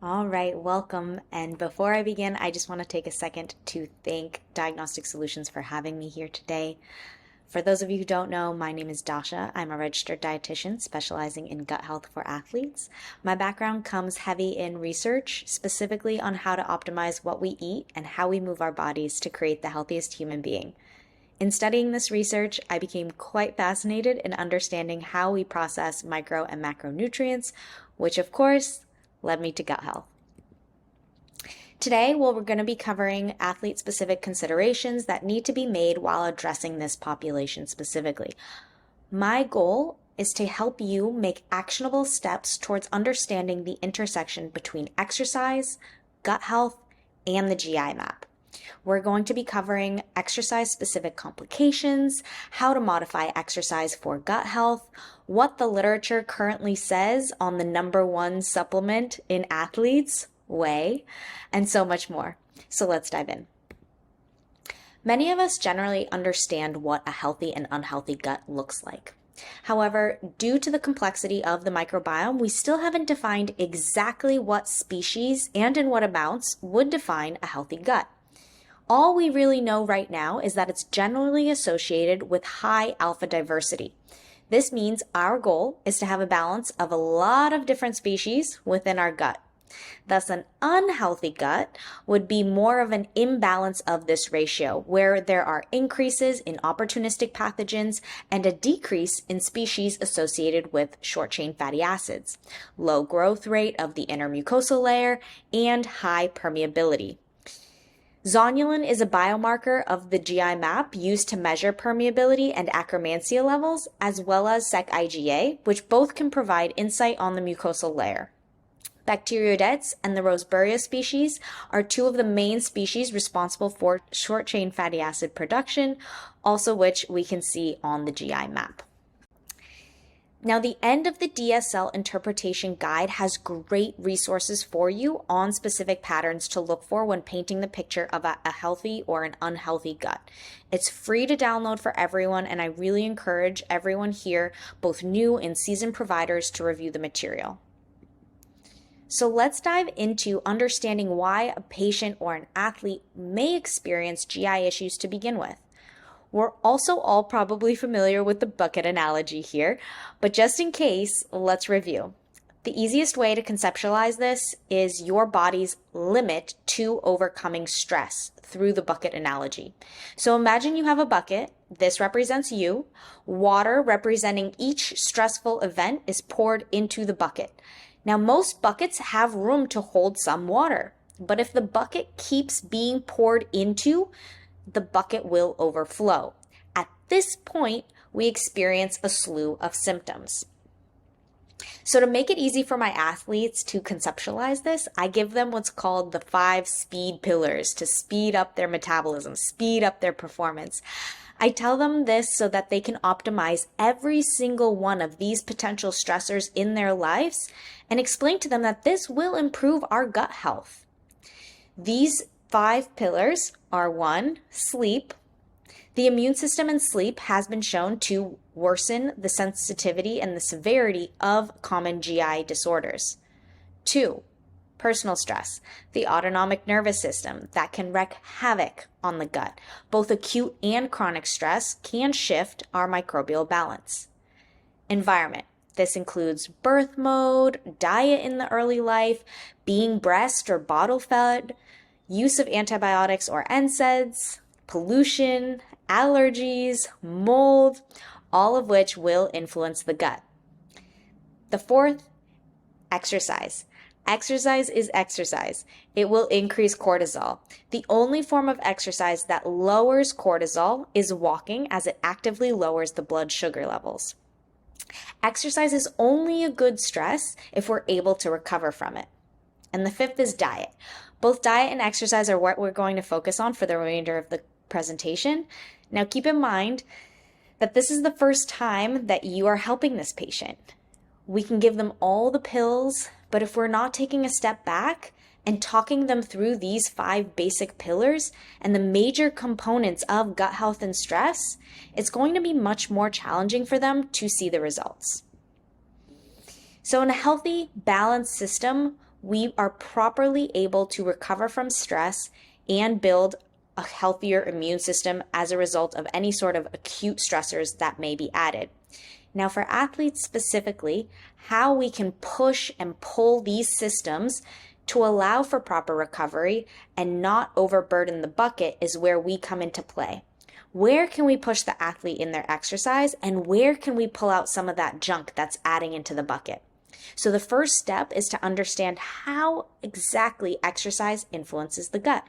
All right, welcome. And before I begin, I just want to take a second to thank Diagnostic Solutions for having me here today. For those of you who don't know, my name is Dasha. I'm a registered dietitian specializing in gut health for athletes. My background comes heavy in research, specifically on how to optimize what we eat and how we move our bodies to create the healthiest human being. In studying this research, I became quite fascinated in understanding how we process micro and macronutrients, which of course led me to gut health. Today, we're going to be covering athlete-specific considerations that need to be made while addressing this population specifically. My goal is to help you make actionable steps towards understanding the intersection between exercise, gut health, and the GI map. We're going to be covering exercise-specific complications, how to modify exercise for gut health, what the literature currently says on the #1 supplement in athletes, whey, and so much more. So let's dive in. Many of us generally understand what a healthy and unhealthy gut looks like. However, due to the complexity of the microbiome, we still haven't defined exactly what species and in what amounts would define a healthy gut. All we really know right now is that it's generally associated with high alpha diversity. This means our goal is to have a balance of a lot of different species within our gut. Thus, an unhealthy gut would be more of an imbalance of this ratio, where there are increases in opportunistic pathogens and a decrease in species associated with short-chain fatty acids, low growth rate of the inner mucosal layer, and high permeability. Zonulin is a biomarker of the GI map used to measure permeability and akkermansia levels, as well as sec-IgA, which both can provide insight on the mucosal layer. Bacteroidetes and the Roseburia species are two of the main species responsible for short-chain fatty acid production, also which we can see on the GI map. Now, the end of the DSL interpretation guide has great resources for you on specific patterns to look for when painting the picture of a healthy or an unhealthy gut. It's free to download for everyone, and I really encourage everyone here, both new and seasoned providers, to review the material. So let's dive into understanding why a patient or an athlete may experience GI issues to begin with. We're also all probably familiar with the bucket analogy here, but just in case, let's review. The easiest way to conceptualize this is your body's limit to overcoming stress through the bucket analogy. So imagine you have a bucket. This represents you. Water representing each stressful event is poured into the bucket. Now, most buckets have room to hold some water, but if the bucket keeps being poured into, the bucket will overflow. At this point, we experience a slew of symptoms. So to make it easy for my athletes to conceptualize this, I give them what's called the 5 speed pillars to speed up their metabolism, speed up their performance. I tell them this so that they can optimize every single one of these potential stressors in their lives and explain to them that this will improve our gut health. These 5 pillars are 1, sleep. The immune system in sleep has been shown to worsen the sensitivity and the severity of common GI disorders. 2, personal stress, the autonomic nervous system that can wreak havoc on the gut. Both acute and chronic stress can shift our microbial balance. Environment. This includes birth mode, diet in the early life, being breast or bottle fed, use of antibiotics or NSAIDs, pollution, allergies, mold, all of which will influence the gut. The 4th, exercise. Exercise is exercise. It will increase cortisol. The only form of exercise that lowers cortisol is walking, as it actively lowers the blood sugar levels. Exercise is only a good stress if we're able to recover from it. And the 5th is diet. Both diet and exercise are what we're going to focus on for the remainder of the presentation. Now keep in mind that this is the first time that you are helping this patient. We can give them all the pills, but if we're not taking a step back and talking them through these 5 basic pillars and the major components of gut health and stress, it's going to be much more challenging for them to see the results. So in a healthy, balanced system, we are properly able to recover from stress and build a healthier immune system as a result of any sort of acute stressors that may be added. Now, for athletes specifically, how we can push and pull these systems to allow for proper recovery and not overburden the bucket is where we come into play. Where can we push the athlete in their exercise, and where can we pull out some of that junk that's adding into the bucket? So the first step is to understand how exactly exercise influences the gut.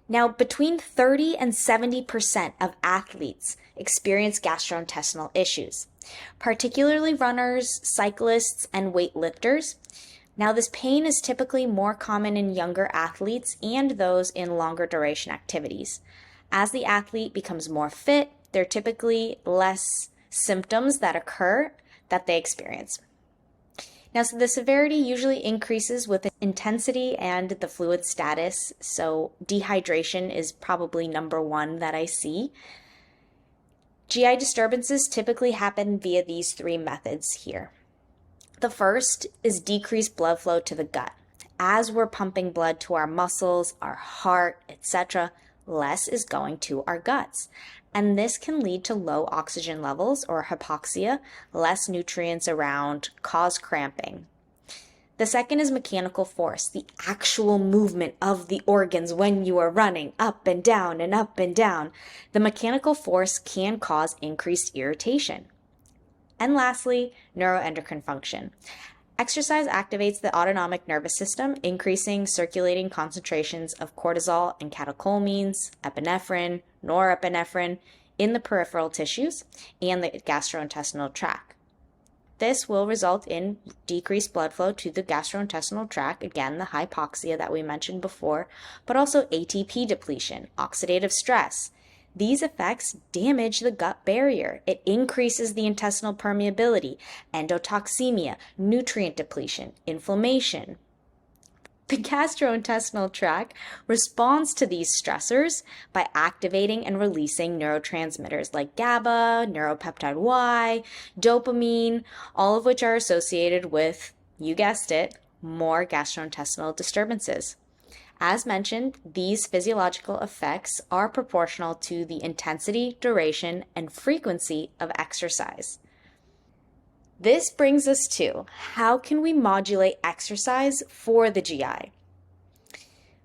Now, between 30 and 70% of athletes experience gastrointestinal issues, particularly runners, cyclists, and weightlifters. Now, this pain is typically more common in younger athletes and those in longer duration activities. As the athlete becomes more fit, there are typically less symptoms that occur that they experience. Now, so the severity usually increases with intensity and the fluid status. So dehydration is probably number one that I see. GI disturbances typically happen via these three methods here. The first is decreased blood flow to the gut. As we're pumping blood to our muscles, our heart, etc., less is going to our guts. And this can lead to low oxygen levels or hypoxia, less nutrients around, cause cramping. The second is mechanical force, the actual movement of the organs when you are running up and down and up and down. The mechanical force can cause increased irritation. And lastly, neuroendocrine function. Exercise activates the autonomic nervous system, increasing circulating concentrations of cortisol and catecholamines, epinephrine, norepinephrine in the peripheral tissues and the gastrointestinal tract. This will result in decreased blood flow to the gastrointestinal tract, again, the hypoxia that we mentioned before, but also ATP depletion, oxidative stress. These effects damage the gut barrier. It increases the intestinal permeability, endotoxemia, nutrient depletion, inflammation. The gastrointestinal tract responds to these stressors by activating and releasing neurotransmitters like GABA, neuropeptide Y, dopamine, all of which are associated with, you guessed it, more gastrointestinal disturbances. As mentioned, these physiological effects are proportional to the intensity, duration, and frequency of exercise. This brings us to how can we modulate exercise for the GI?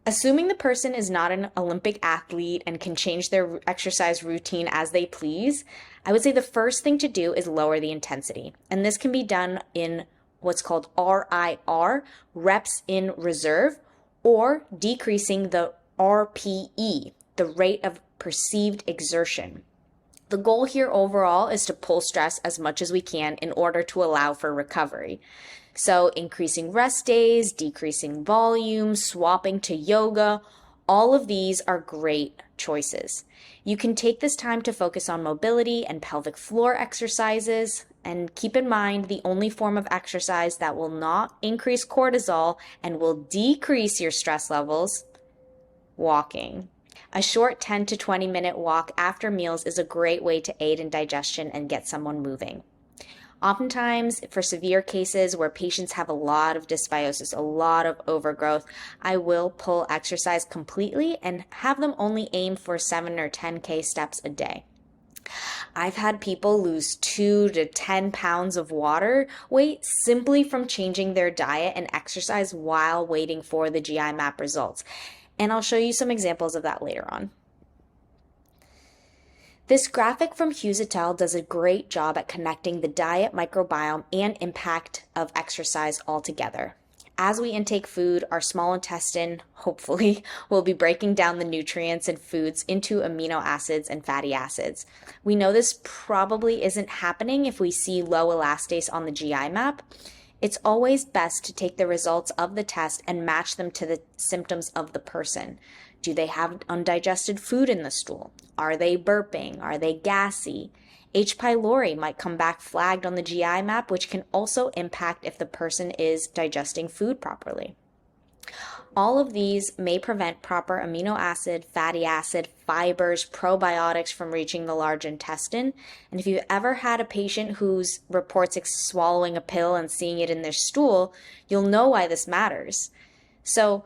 Assuming the person is not an Olympic athlete and can change their exercise routine as they please, I would say the first thing to do is lower the intensity. And this can be done in what's called RIR, reps in reserve, or decreasing the RPE, the rate of perceived exertion. The goal here overall is to pull stress as much as we can in order to allow for recovery. So increasing rest days, decreasing volume, swapping to yoga, all of these are great choices. You can take this time to focus on mobility and pelvic floor exercises, and keep in mind the only form of exercise that will not increase cortisol and will decrease your stress levels, walking. A short 10 to 20 minute walk after meals is a great way to aid in digestion and get someone moving. Oftentimes, for severe cases where patients have a lot of dysbiosis, a lot of overgrowth, I will pull exercise completely and have them only aim for 7 or 10K steps a day. I've had people lose 2 to 10 pounds of water weight simply from changing their diet and exercise while waiting for the GI map results. And I'll show you some examples of that later on. This graphic from Hughes et al. Does a great job at connecting the diet, microbiome, and impact of exercise all together. As we intake food, our small intestine, hopefully, will be breaking down the nutrients and foods into amino acids and fatty acids. We know this probably isn't happening if we see low elastase on the GI map. It's always best to take the results of the test and match them to the symptoms of the person. Do they have undigested food in the stool? Are they burping? Are they gassy? H. pylori might come back flagged on the GI map, which can also impact if the person is digesting food properly. All of these may prevent proper amino acid, fatty acid, fibers, probiotics from reaching the large intestine. And if you've ever had a patient who reports swallowing a pill and seeing it in their stool, you'll know why this matters. So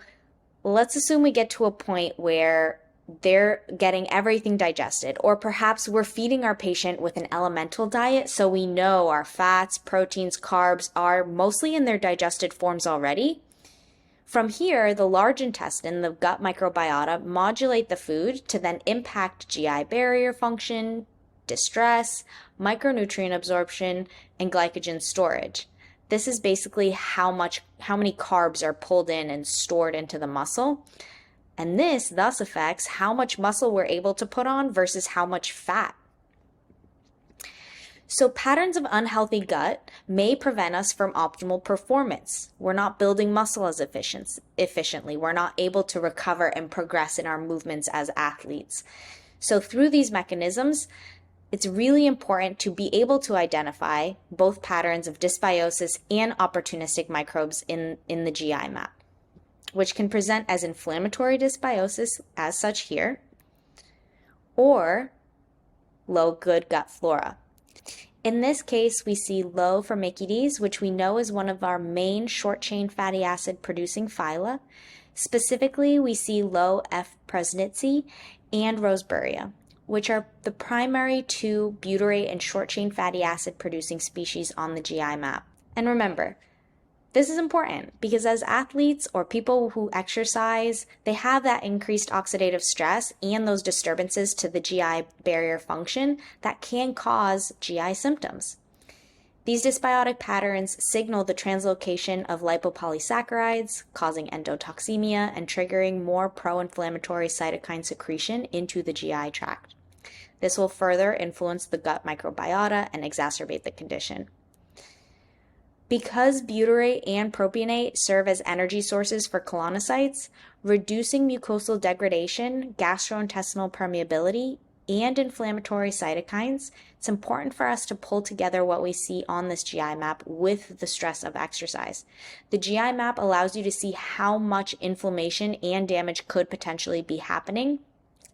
let's assume we get to a point where they're getting everything digested, or perhaps we're feeding our patient with an elemental diet, so we know our fats, proteins, carbs are mostly in their digested forms already. From here, the large intestine, the gut microbiota, modulate the food to then impact GI barrier function, distress, micronutrient absorption, and glycogen storage. This is basically how many carbs are pulled in and stored into the muscle. And this thus affects how much muscle we're able to put on versus how much fat. So patterns of unhealthy gut may prevent us from optimal performance. We're not building muscle as efficiently. We're not able to recover and progress in our movements as athletes. So through these mechanisms, it's really important to be able to identify both patterns of dysbiosis and opportunistic microbes in the GI map, which can present as inflammatory dysbiosis, as such here, or low good gut flora. In this case, we see low Firmicutes, which we know is one of our main short-chain fatty acid producing phyla. Specifically, we see low F. presnitzii and Roseburia, which are the primary two butyrate and short-chain fatty acid producing species on the GI map. And remember, this is important because as athletes or people who exercise, they have that increased oxidative stress and those disturbances to the GI barrier function that can cause GI symptoms. These dysbiotic patterns signal the translocation of lipopolysaccharides, causing endotoxemia and triggering more pro-inflammatory cytokine secretion into the GI tract. This will further influence the gut microbiota and exacerbate the condition. Because butyrate and propionate serve as energy sources for colonocytes, reducing mucosal degradation, gastrointestinal permeability, and inflammatory cytokines, it's important for us to pull together what we see on this GI map with the stress of exercise. The GI map allows you to see how much inflammation and damage could potentially be happening.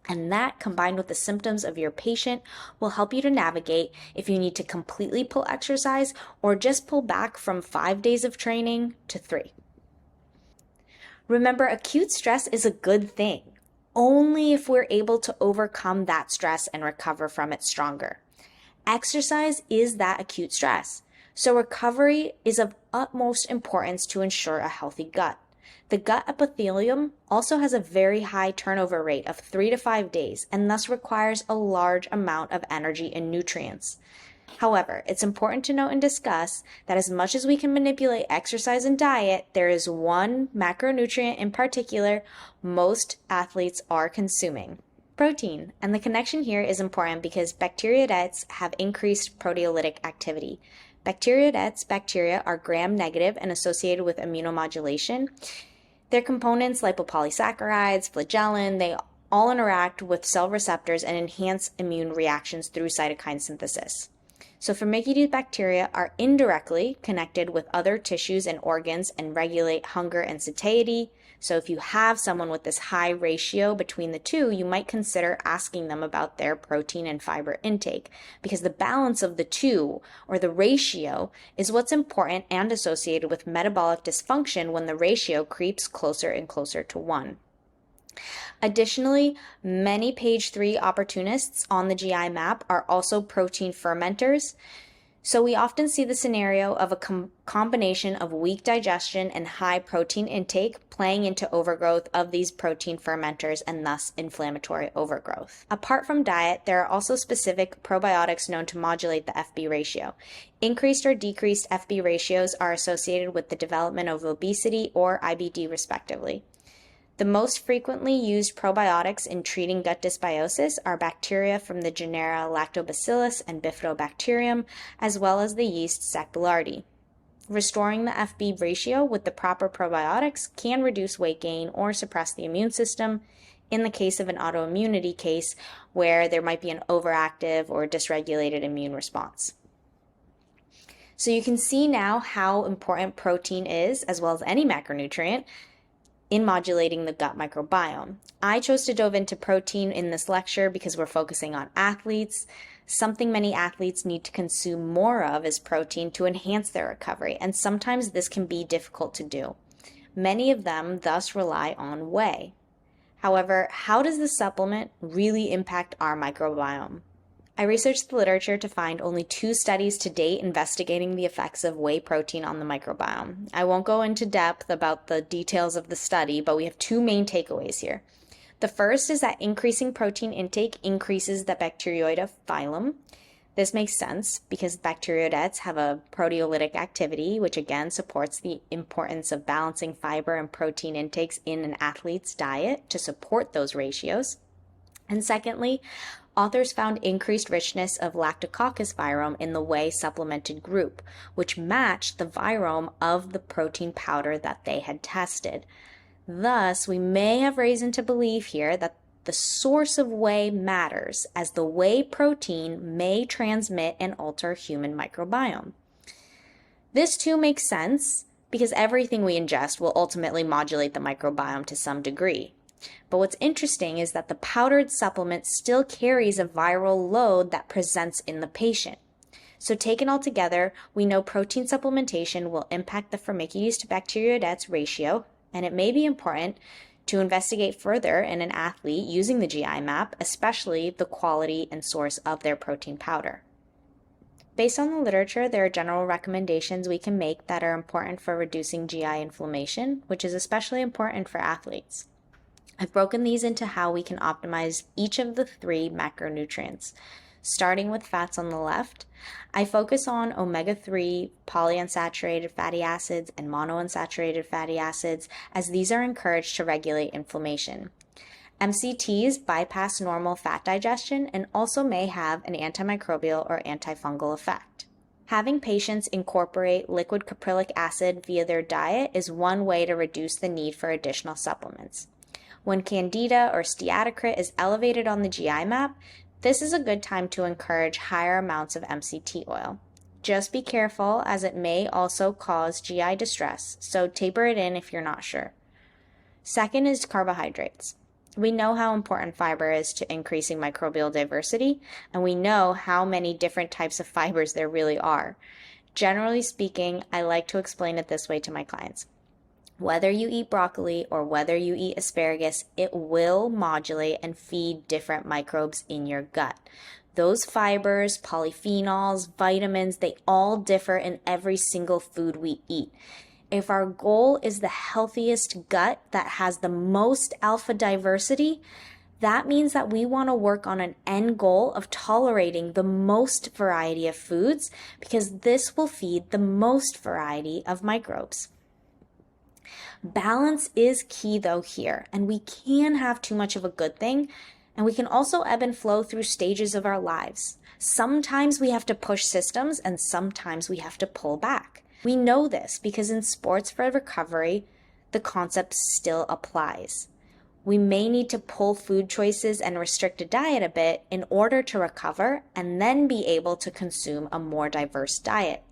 And that, combined with the symptoms of your patient, will help you to navigate if you need to completely pull exercise or just pull back from 5 days of training to 3. Remember, acute stress is a good thing, only if we're able to overcome that stress and recover from it stronger. Exercise is that acute stress, so recovery is of utmost importance to ensure a healthy gut. The gut epithelium also has a very high turnover rate of 3 to 5 days and thus requires a large amount of energy and nutrients. However, it's important to note and discuss that as much as we can manipulate exercise and diet, there is one macronutrient in particular most athletes are consuming: protein. And the connection here is important because bacteroidetes have increased proteolytic activity. Bacteroidetes bacteria are gram-negative and associated with immunomodulation. Their components, lipopolysaccharides, flagellin, they all interact with cell receptors and enhance immune reactions through cytokine synthesis. So Firmicutes bacteria are indirectly connected with other tissues and organs and regulate hunger and satiety. So if you have someone with this high ratio between the two, you might consider asking them about their protein and fiber intake, because the balance of the two, or the ratio, is what's important and associated with metabolic dysfunction when the ratio creeps closer and closer to 1. Additionally, many page 3 opportunists on the GI map are also protein fermenters. So we often see the scenario of a combination of weak digestion and high protein intake playing into overgrowth of these protein fermenters and thus inflammatory overgrowth. Apart from diet, there are also specific probiotics known to modulate the FB ratio. Increased or decreased FB ratios are associated with the development of obesity or IBD respectively. The most frequently used probiotics in treating gut dysbiosis are bacteria from the genera Lactobacillus and Bifidobacterium, as well as the yeast Saccharomyces. Restoring the FB ratio with the proper probiotics can reduce weight gain or suppress the immune system in the case of an autoimmunity case where there might be an overactive or dysregulated immune response. So you can see now how important protein is, as well as any macronutrient, in modulating the gut microbiome. I chose to dive into protein in this lecture because we're focusing on athletes. Something many athletes need to consume more of is protein to enhance their recovery, and sometimes this can be difficult to do. Many of them thus rely on whey. However, how does this supplement really impact our microbiome? I researched the literature to find only 2 studies to date investigating the effects of whey protein on the microbiome. I won't go into depth about the details of the study, but we have 2 main takeaways here. The first is that increasing protein intake increases the Bacteroidea phylum. This makes sense because bacteroidetes have a proteolytic activity, which again supports the importance of balancing fiber and protein intakes in an athlete's diet to support those ratios. And secondly, authors found increased richness of Lactococcus virome in the whey supplemented group, which matched the virome of the protein powder that they had tested. Thus, we may have reason to believe here that the source of whey matters, as the whey protein may transmit and alter human microbiome. This too makes sense because everything we ingest will ultimately modulate the microbiome to some degree. But what's interesting is that the powdered supplement still carries a viral load that presents in the patient. So taken all together, we know protein supplementation will impact the Firmicutes to Bacteroidetes ratio, and it may be important to investigate further in an athlete using the GI map, especially the quality and source of their protein powder. Based on the literature, there are general recommendations we can make that are important for reducing GI inflammation, which is especially important for athletes. I've broken these into how we can optimize each of the 3 macronutrients. Starting with fats on the left, I focus on omega-3 polyunsaturated fatty acids and monounsaturated fatty acids, as these are encouraged to regulate inflammation. MCTs bypass normal fat digestion and also may have an antimicrobial or antifungal effect. Having patients incorporate liquid caprylic acid via their diet is one way to reduce the need for additional supplements. When Candida or steatocrit is elevated on the GI map, this is a good time to encourage higher amounts of MCT oil. Just be careful, as it may also cause GI distress, so taper it in if you're not sure. Second is carbohydrates. We know how important fiber is to increasing microbial diversity, and we know how many different types of fibers there really are. Generally speaking, I like to explain it this way to my clients. Whether you eat broccoli or whether you eat asparagus, it will modulate and feed different microbes in your gut. Those fibers, polyphenols, vitamins, they all differ in every single food we eat. If our goal is the healthiest gut that has the most alpha diversity, that means that we want to work on an end goal of tolerating the most variety of foods, because this will feed the most variety of microbes. Balance is key though here, and we can have too much of a good thing, and we can also ebb and flow through stages of our lives. Sometimes we have to push systems and sometimes we have to pull back. We know this because in sports for recovery, the concept still applies. We may need to pull food choices and restrict a diet a bit in order to recover and then be able to consume a more diverse diet.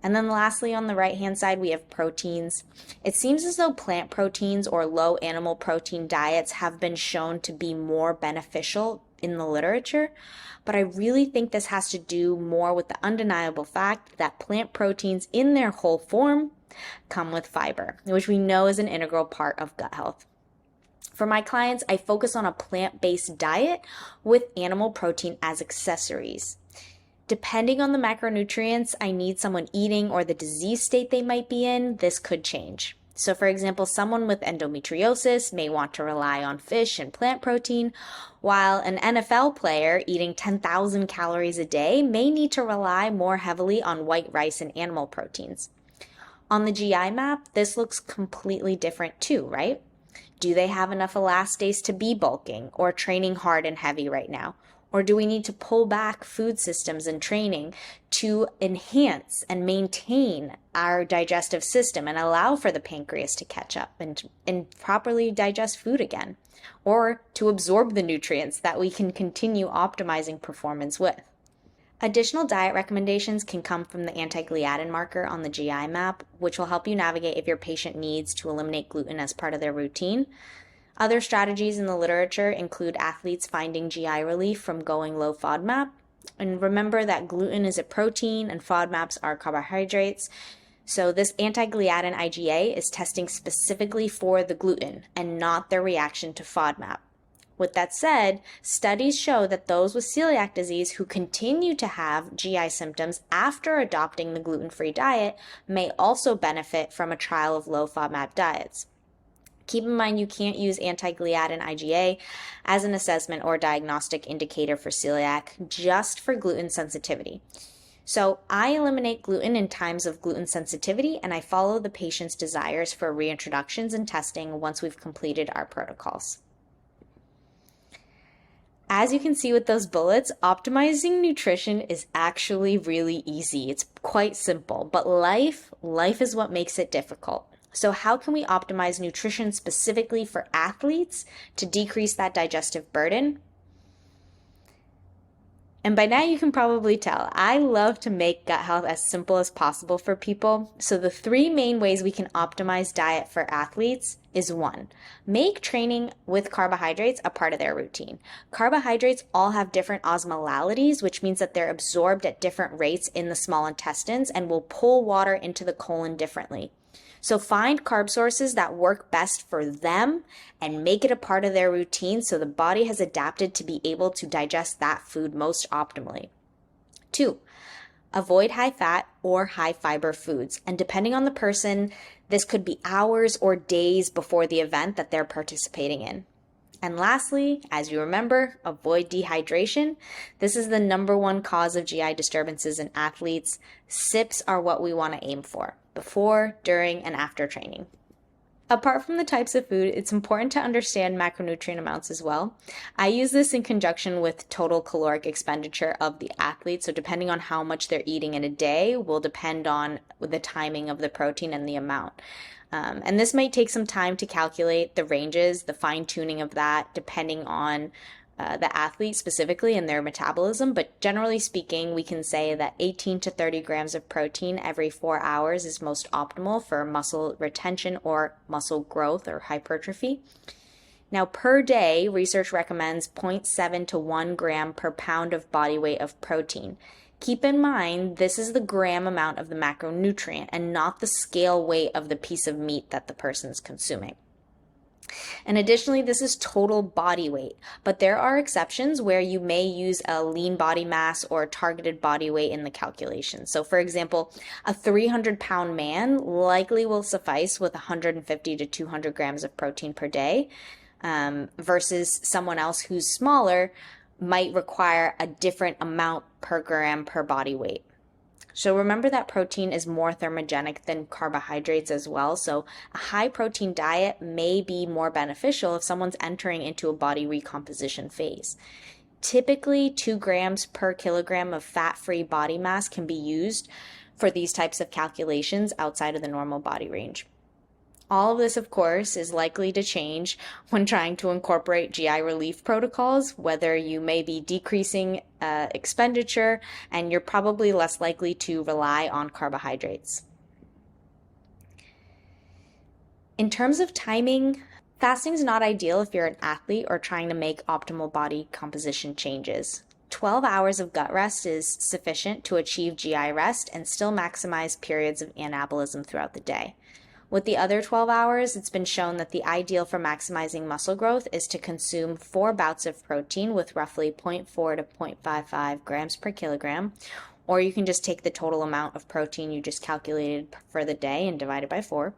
And then lastly, on the right-hand side, we have proteins. It seems as though plant proteins or low animal protein diets have been shown to be more beneficial in the literature, but I really think this has to do more with the undeniable fact that plant proteins in their whole form come with fiber, which we know is an integral part of gut health. For my clients, I focus on a plant-based diet with animal protein as accessories. Depending on the macronutrients I need someone eating or the disease state they might be in, this could change. So for example, someone with endometriosis may want to rely on fish and plant protein, while an NFL player eating 10,000 calories a day may need to rely more heavily on white rice and animal proteins. On the GI map, this looks completely different too, right? Do they have enough elastase to be bulking or training hard and heavy right now? Or do we need to pull back food systems and training to enhance and maintain our digestive system and allow for the pancreas to catch up and properly digest food again? Or to absorb the nutrients that we can continue optimizing performance with? Additional diet recommendations can come from the anti-gliadin marker on the GI map, which will help you navigate if your patient needs to eliminate gluten as part of their routine. Other strategies in the literature include athletes finding GI relief from going low FODMAP. And remember that gluten is a protein and FODMAPs are carbohydrates. So this anti-gliadin IgA is testing specifically for the gluten and not their reaction to FODMAP. With that said, studies show that those with celiac disease who continue to have GI symptoms after adopting the gluten-free diet may also benefit from a trial of low FODMAP diets. Keep in mind you can't use anti-gliadin IgA as an assessment or diagnostic indicator for celiac, just for gluten sensitivity. So I eliminate gluten in times of gluten sensitivity, and I follow the patient's desires for reintroductions and testing once we've completed our protocols. As you can see with those bullets, optimizing nutrition is actually really easy. It's quite simple, but life is what makes it difficult. So how can we optimize nutrition specifically for athletes to decrease that digestive burden? And by now you can probably tell, I love to make gut health as simple as possible for people. So the three main ways we can optimize diet for athletes is 1, make training with carbohydrates a part of their routine. Carbohydrates all have different osmolalities, which means that they're absorbed at different rates in the small intestines and will pull water into the colon differently. So find carb sources that work best for them and make it a part of their routine so the body has adapted to be able to digest that food most optimally. 2, avoid high fat or high fiber foods. And depending on the person, this could be hours or days before the event that they're participating in. And lastly, as you remember, avoid dehydration. This is the #1 cause of GI disturbances in athletes. SIPs are what we want to aim for before, during, and after training. Apart from the types of food, it's important to understand macronutrient amounts as well. I use this in conjunction with total caloric expenditure of the athlete. So depending on how much they're eating in a day will depend on the timing of the protein and the amount. And this might take some time to calculate the ranges, the fine tuning of that, depending on the athlete specifically and their metabolism. But generally speaking, we can say that 18 to 30 grams of protein every 4 hours is most optimal for muscle retention or muscle growth or hypertrophy. Now, per day, research recommends 0.7 to 1 gram per pound of body weight of protein. Keep in mind, this is the gram amount of the macronutrient and not the scale weight of the piece of meat that the person's consuming. And additionally, this is total body weight, but there are exceptions where you may use a lean body mass or targeted body weight in the calculation. So for example, a 300-pound man likely will suffice with 150 to 200 grams of protein per day, versus someone else who's smaller might require a different amount per gram per body weight. So remember that protein is more thermogenic than carbohydrates as well. So a high protein diet may be more beneficial if someone's entering into a body recomposition phase. Typically 2 grams per kilogram of fat-free body mass can be used for these types of calculations outside of the normal body range. All of this, of course, is likely to change when trying to incorporate GI relief protocols, whether you may be decreasing expenditure and you're probably less likely to rely on carbohydrates. In terms of timing, fasting is not ideal if you're an athlete or trying to make optimal body composition changes. 12 hours of gut rest is sufficient to achieve GI rest and still maximize periods of anabolism throughout the day. With the other 12 hours, it's been shown that the ideal for maximizing muscle growth is to consume 4 bouts of protein with roughly 0.4 to 0.55 grams per kilogram, or you can just take the total amount of protein you just calculated for the day and divide it by 4.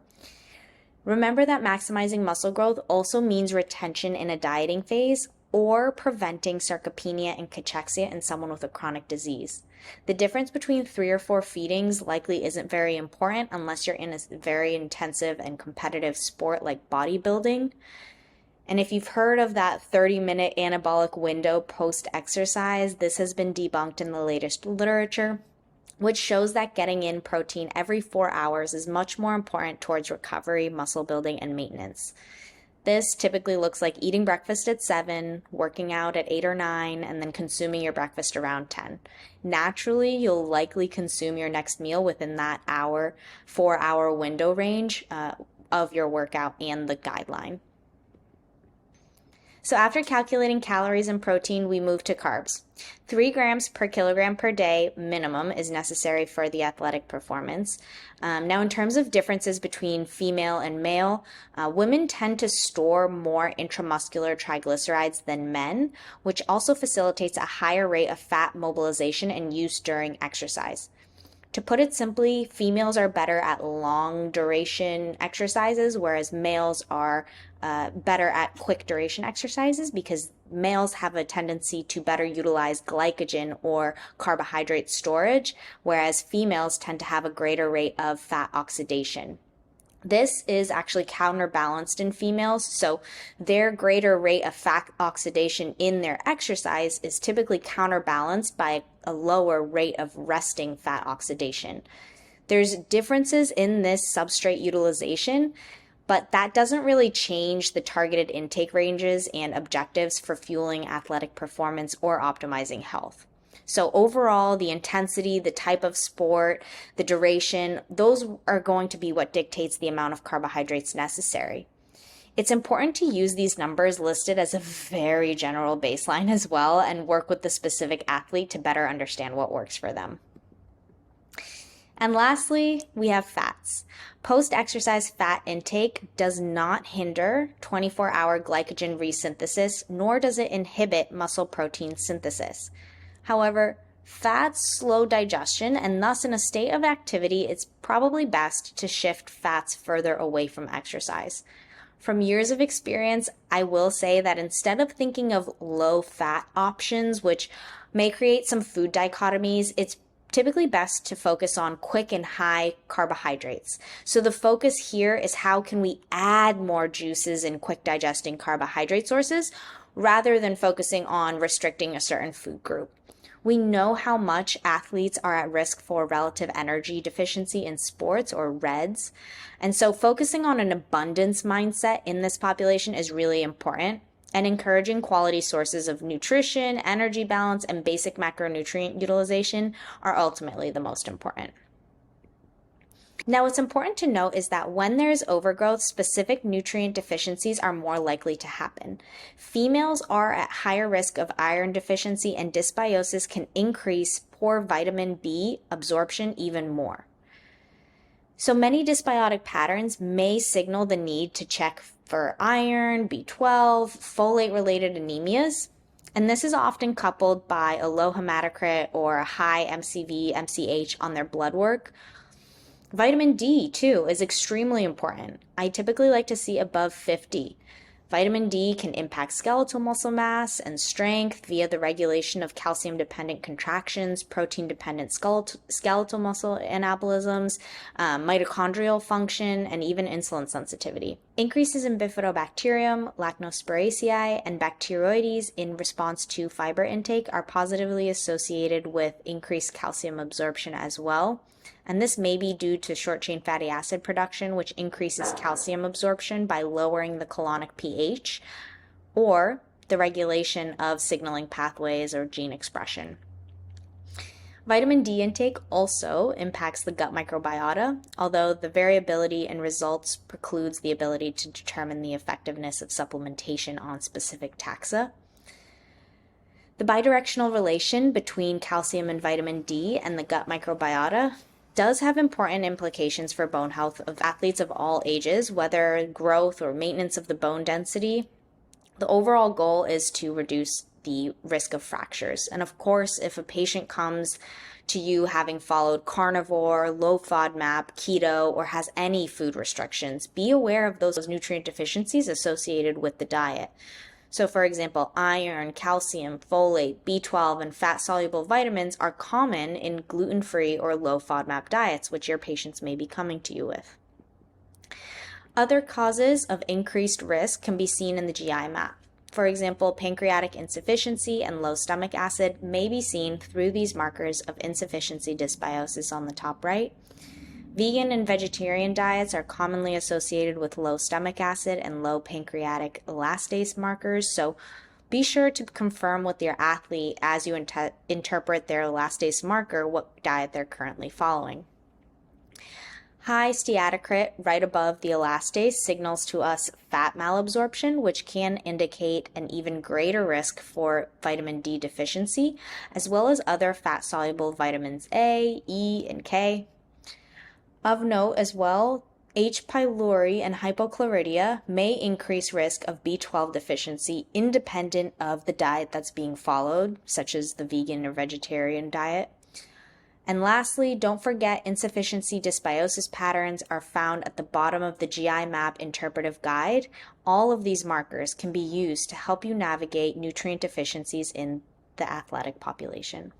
Remember that maximizing muscle growth also means retention in a dieting phase or preventing sarcopenia and cachexia in someone with a chronic disease. The difference between 3 or 4 feedings likely isn't very important unless you're in a very intensive and competitive sport like bodybuilding. And if you've heard of that 30-minute anabolic window post-exercise, this has been debunked in the latest literature, which shows that getting in protein every 4 hours is much more important towards recovery, muscle building, and maintenance. This typically looks like eating breakfast at 7, working out at 8 or 9, and then consuming your breakfast around 10. Naturally, you'll likely consume your next meal within that 4-hour window range of your workout and the guideline. So after calculating calories and protein, we move to carbs. 3 grams per kilogram per day minimum is necessary for the athletic performance. Now, in terms of differences between female and male, women tend to store more intramuscular triglycerides than men, which also facilitates a higher rate of fat mobilization and use during exercise. To put it simply, females are better at long duration exercises, whereas males are better at quick duration exercises because males have a tendency to better utilize glycogen or carbohydrate storage, whereas females tend to have a greater rate of fat oxidation. This is actually counterbalanced in females, so their greater rate of fat oxidation in their exercise is typically counterbalanced by a lower rate of resting fat oxidation. There's differences in this substrate utilization, but that doesn't really change the targeted intake ranges and objectives for fueling athletic performance or optimizing health. So overall, the intensity, the type of sport, the duration, those are going to be what dictates the amount of carbohydrates necessary. It's important to use these numbers listed as a very general baseline as well and work with the specific athlete to better understand what works for them. And lastly, we have fats. Post-exercise fat intake does not hinder 24-hour glycogen resynthesis, nor does it inhibit muscle protein synthesis. However, fats slow digestion, and thus in a state of activity, it's probably best to shift fats further away from exercise. From years of experience, I will say that instead of thinking of low-fat options, which may create some food dichotomies, it's typically best to focus on quick and high carbohydrates. So the focus here is how can we add more juices and quick digesting carbohydrate sources rather than focusing on restricting a certain food group. We know how much athletes are at risk for relative energy deficiency in sports, or REDS. And so focusing on an abundance mindset in this population is really important, and encouraging quality sources of nutrition, energy balance, and basic macronutrient utilization are ultimately the most important. Now, what's important to note is that when there is overgrowth, specific nutrient deficiencies are more likely to happen. Females are at higher risk of iron deficiency, and dysbiosis can increase poor vitamin B absorption even more. So many dysbiotic patterns may signal the need to check for iron, B12, folate-related anemias, and this is often coupled by a low hematocrit or a high MCV, MCH on their blood work. Vitamin D, too, is extremely important. I typically like to see above 50. Vitamin D can impact skeletal muscle mass and strength via the regulation of calcium-dependent contractions, protein-dependent skeletal muscle anabolisms, mitochondrial function, and even insulin sensitivity. Increases in bifidobacterium, lactospiraceae, and bacteroides in response to fiber intake are positively associated with increased calcium absorption as well. And this may be due to short-chain fatty acid production, which increases calcium absorption by lowering the colonic pH, or the regulation of signaling pathways or gene expression. Vitamin D intake also impacts the gut microbiota, although the variability in results precludes the ability to determine the effectiveness of supplementation on specific taxa. The bidirectional relation between calcium and vitamin D and the gut microbiota does have important implications for bone health of athletes of all ages, whether growth or maintenance of the bone density. The overall goal is to reduce the risk of fractures. And of course, if a patient comes to you having followed carnivore, low FODMAP, keto, or has any food restrictions, be aware of those nutrient deficiencies associated with the diet. So for example, iron, calcium, folate, B12, and fat-soluble vitamins are common in gluten-free or low FODMAP diets, which your patients may be coming to you with. Other causes of increased risk can be seen in the GI map. For example, pancreatic insufficiency and low stomach acid may be seen through these markers of insufficiency dysbiosis on the top right. Vegan and vegetarian diets are commonly associated with low stomach acid and low pancreatic elastase markers, so be sure to confirm with your athlete as you interpret their elastase marker what diet they're currently following. High steatocrit right above the elastase signals to us fat malabsorption, which can indicate an even greater risk for vitamin D deficiency, as well as other fat-soluble vitamins A, E, and K. Of note as well, H. pylori and hypochlorhydria may increase risk of B12 deficiency independent of the diet that's being followed, such as the vegan or vegetarian diet. And lastly, don't forget insufficiency dysbiosis patterns are found at the bottom of the GI map interpretive guide. All of these markers can be used to help you navigate nutrient deficiencies in the athletic population.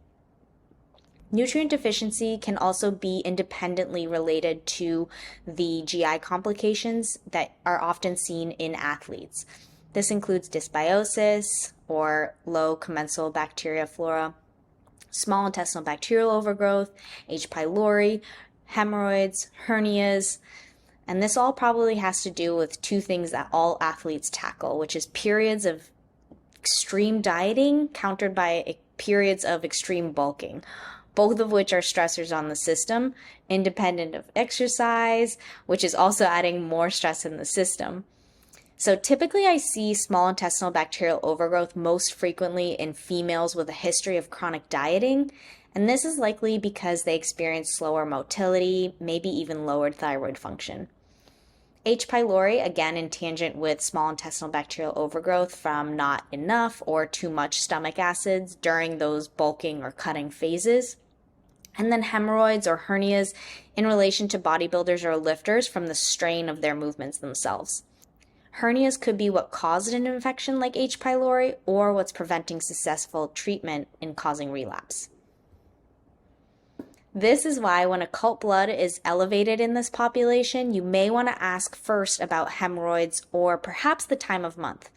Nutrient deficiency can also be independently related to the GI complications that are often seen in athletes. This includes dysbiosis or low commensal bacteria flora, small intestinal bacterial overgrowth, H. pylori, hemorrhoids, hernias, and this all probably has to do with two things that all athletes tackle, which is periods of extreme dieting countered by periods of extreme bulking, both of which are stressors on the system, independent of exercise, which is also adding more stress in the system. So typically I see small intestinal bacterial overgrowth most frequently in females with a history of chronic dieting, and this is likely because they experience slower motility, maybe even lowered thyroid function. H. pylori, again in tangent with small intestinal bacterial overgrowth from not enough or too much stomach acids during those bulking or cutting phases. And then hemorrhoids or hernias in relation to bodybuilders or lifters from the strain of their movements themselves. Hernias could be what caused an infection like H. pylori or what's preventing successful treatment and causing relapse. This is why when occult blood is elevated in this population, you may want to ask first about hemorrhoids or perhaps the time of month.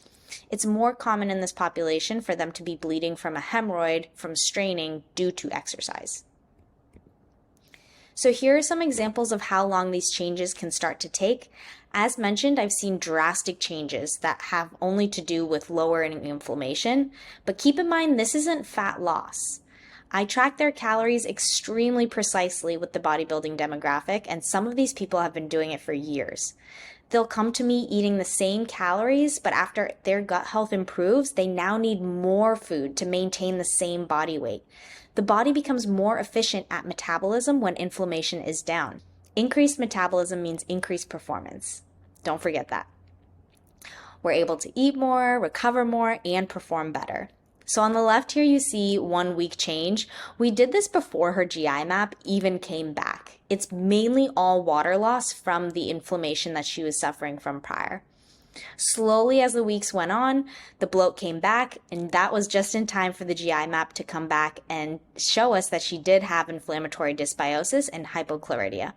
It's more common in this population for them to be bleeding from a hemorrhoid from straining due to exercise. So here are some examples of how long these changes can start to take. As mentioned, I've seen drastic changes that have only to do with lowering inflammation, but keep in mind this isn't fat loss. I track their calories extremely precisely with the bodybuilding demographic, and some of these people have been doing it for years. They'll come to me eating the same calories, but after their gut health improves, they now need more food to maintain the same body weight. The body becomes more efficient at metabolism when inflammation is down. Increased metabolism means increased performance. Don't forget that. We're able to eat more, recover more, and perform better. So on the left here, you see 1 week change. We did this before her GI map even came back. It's mainly all water loss from the inflammation that she was suffering from prior. Slowly as the weeks went on, the bloat came back, and that was just in time for the GI map to come back and show us that she did have inflammatory dysbiosis and hypochlorhydria.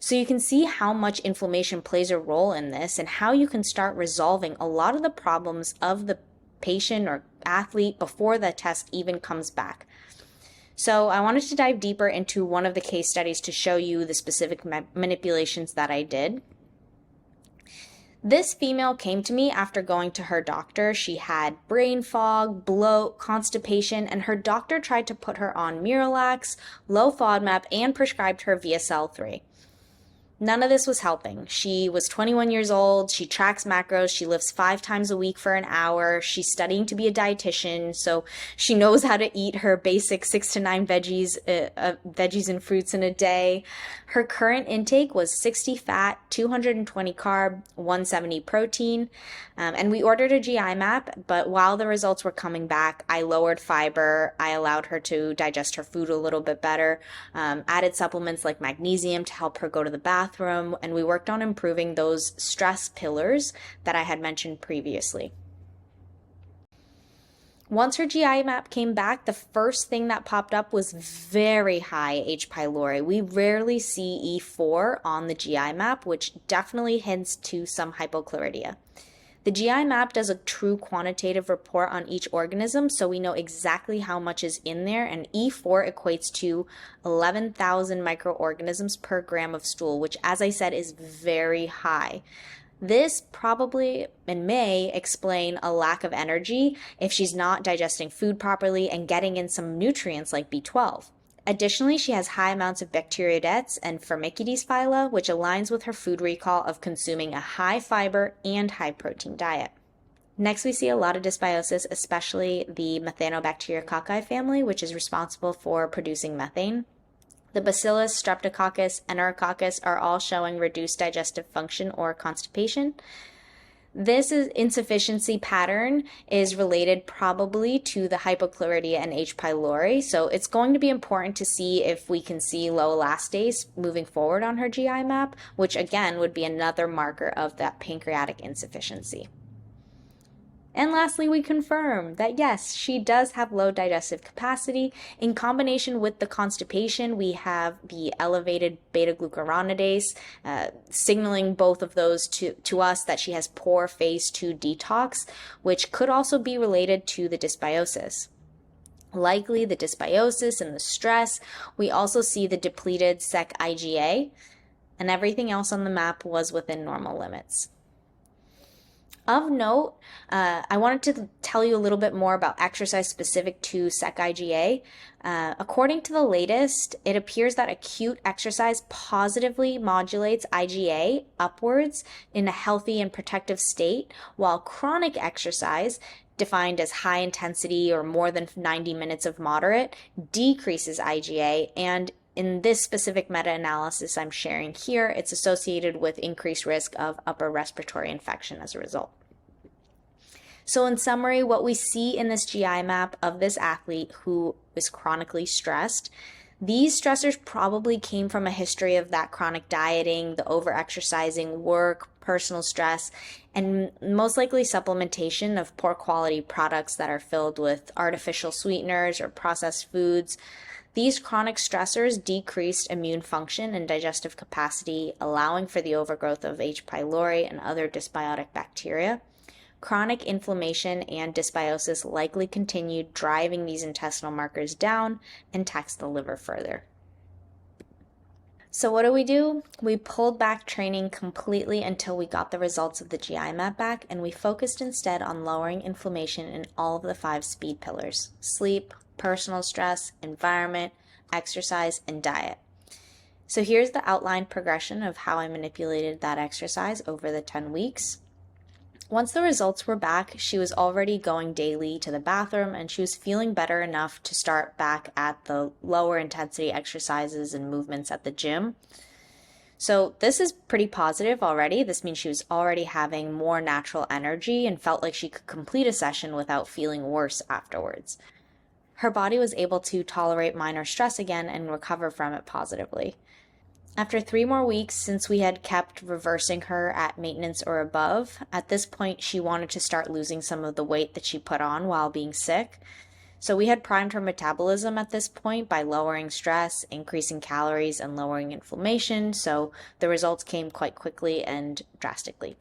So you can see how much inflammation plays a role in this and how you can start resolving a lot of the problems of the patient or athlete before the test even comes back. So I wanted to dive deeper into one of the case studies to show you the specific manipulations that I did. This female came to me after going to her doctor. She had brain fog, bloat, constipation, and her doctor tried to put her on Miralax, low FODMAP, and prescribed her VSL-3. None of this was helping. She was 21 years old. She tracks macros. She lifts 5 times a week for an hour. She's studying to be a dietitian, so she knows how to eat her basic 6 to 9 veggies and fruits in a day. Her current intake was 60 fat, 220 carb, 170 protein, and we ordered a GI map, but while the results were coming back, I lowered fiber. I allowed her to digest her food a little bit better, added supplements like magnesium to help her go to the bathroom, and we worked on improving those stress pillars that I had mentioned previously. Once her GI map came back, the first thing that popped up was very high H. pylori. We rarely see E4 on the GI map, which definitely hints to some hypochlorhydria. The GI map does a true quantitative report on each organism, so we know exactly how much is in there, and E4 equates to 11,000 microorganisms per gram of stool, which, as I said, is very high. This probably and may explain a lack of energy if she's not digesting food properly and getting in some nutrients like B12. Additionally, she has high amounts of Bacteroidetes and Firmicutes phyla, which aligns with her food recall of consuming a high fiber and high protein diet. Next, we see a lot of dysbiosis, especially the Methanobacteriococci family, which is responsible for producing methane. The Bacillus, Streptococcus, Enterococcus are all showing reduced digestive function or constipation. This insufficiency pattern is related probably to the hypochlorhydria and H. pylori, so it's going to be important to see if we can see low elastase moving forward on her GI map, which again would be another marker of that pancreatic insufficiency. And lastly, we confirm that yes, she does have low digestive capacity. In combination with the constipation, we have the elevated beta-glucuronidase, signaling both of those to us that she has poor phase 2 detox, which could also be related to the dysbiosis. Likely the dysbiosis and the stress. We also see the depleted sec-IgA, and everything else on the map was within normal limits. Of note, I wanted to tell you a little bit more about exercise specific to sec-IgA. According to the latest, it appears that acute exercise positively modulates IgA upwards in a healthy and protective state, while chronic exercise, defined as high intensity or more than 90 minutes of moderate, decreases IgA, and in this specific meta-analysis I'm sharing here, it's associated with increased risk of upper respiratory infection as a result. So in summary, what we see in this GI map of this athlete who is chronically stressed, these stressors probably came from a history of that chronic dieting, the overexercising, work, personal stress, and most likely supplementation of poor quality products that are filled with artificial sweeteners or processed foods. These chronic stressors decreased immune function and digestive capacity, allowing for the overgrowth of H. pylori and other dysbiotic bacteria. Chronic inflammation and dysbiosis likely continued driving these intestinal markers down and tax the liver further. So what do? We pulled back training completely until we got the results of the GI map back, and we focused instead on lowering inflammation in all of the 5 speed pillars: sleep, personal stress, environment, exercise, and diet. So here's the outlined progression of how I manipulated that exercise over the 10 weeks. Once the results were back, she was already going daily to the bathroom, and she was feeling better enough to start back at the lower intensity exercises and movements at the gym. So this is pretty positive already. This means she was already having more natural energy and felt like she could complete a session without feeling worse afterwards. Her body was able to tolerate minor stress again and recover from it positively. After 3 more weeks, since we had kept reversing her at maintenance or above, at this point she wanted to start losing some of the weight that she put on while being sick. So we had primed her metabolism at this point by lowering stress, increasing calories, and lowering inflammation, so the results came quite quickly and drastically.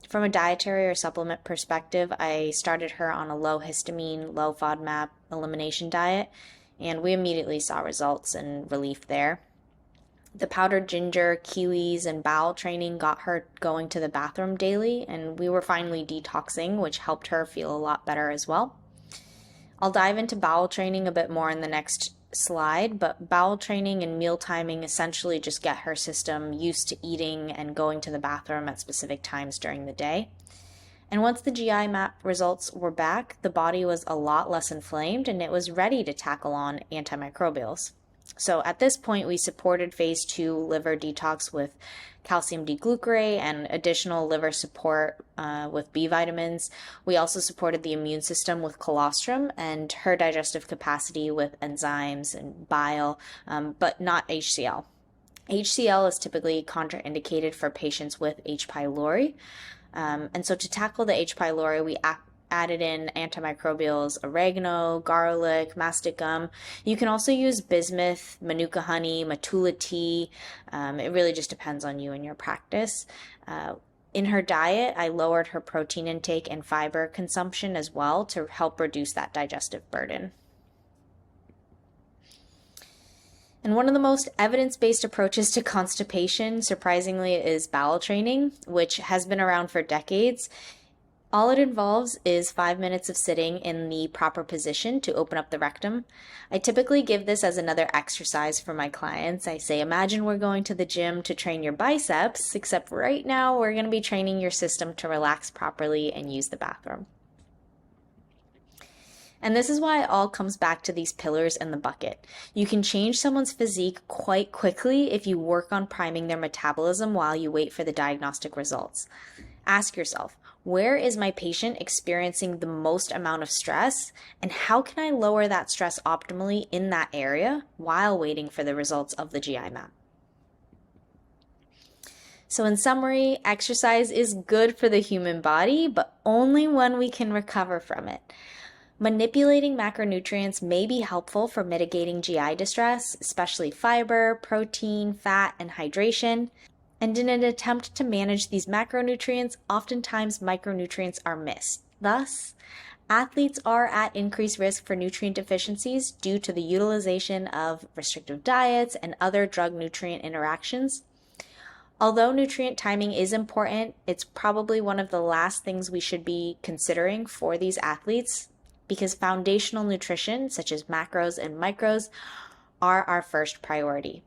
From a dietary or supplement perspective, I started her on a low histamine, low FODMAP elimination diet, and we immediately saw results and relief there. The powdered ginger, kiwis, and bowel training got her going to the bathroom daily, and we were finally detoxing, which helped her feel a lot better as well. I'll dive into bowel training a bit more in the next slide, but bowel training and meal timing essentially just get her system used to eating and going to the bathroom at specific times during the day. And once the GI map results were back, the body was a lot less inflamed and it was ready to tackle on antimicrobials. So at this point, we supported phase 2 liver detox with calcium D-glucarate and additional liver support with B vitamins. We also supported the immune system with colostrum and her digestive capacity with enzymes and bile, but not HCl. HCl is typically contraindicated for patients with H. pylori. And so to tackle the H. pylori, we added in antimicrobials, oregano, garlic, mastic gum. You can also use bismuth, manuka honey, matula tea. It really just depends on you and your practice. in her diet, I lowered her protein intake and fiber consumption as well to help reduce that digestive burden. And one of the most evidence-based approaches to constipation, surprisingly, is bowel training, which has been around for decades. All it involves is 5 minutes of sitting in the proper position to open up the rectum. I typically give this as another exercise for my clients. I say, imagine we're going to the gym to train your biceps, except right now we're going to be training your system to relax properly and use the bathroom. And this is why it all comes back to these pillars in the bucket. You can change someone's physique quite quickly if you work on priming their metabolism while you wait for the diagnostic results. Ask yourself, where is my patient experiencing the most amount of stress, and how can I lower that stress optimally in that area while waiting for the results of the GI map? So in summary, exercise is good for the human body, but only when we can recover from it. Manipulating macronutrients may be helpful for mitigating GI distress, especially fiber, protein, fat, and hydration. And in an attempt to manage these macronutrients, oftentimes micronutrients are missed. Thus, athletes are at increased risk for nutrient deficiencies due to the utilization of restrictive diets and other drug-nutrient interactions. Although nutrient timing is important, it's probably one of the last things we should be considering for these athletes, because foundational nutrition, such as macros and micros, are our first priority.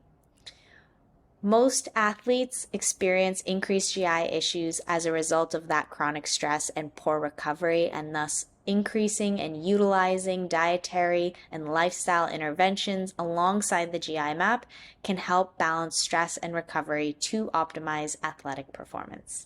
Most athletes experience increased GI issues as a result of that chronic stress and poor recovery, and thus increasing and utilizing dietary and lifestyle interventions alongside the GI map can help balance stress and recovery to optimize athletic performance.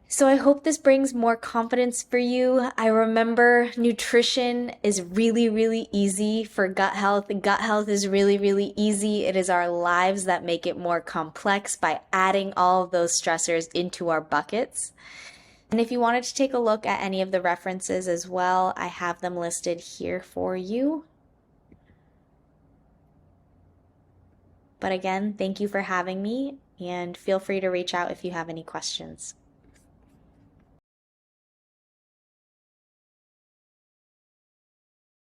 So I hope this brings more confidence for you. I remember nutrition is really, really easy for gut health. Gut health is really, really easy. It is our lives that make it more complex by adding all of those stressors into our buckets. And if you wanted to take a look at any of the references as well, I have them listed here for you. But again, thank you for having me, and feel free to reach out if you have any questions.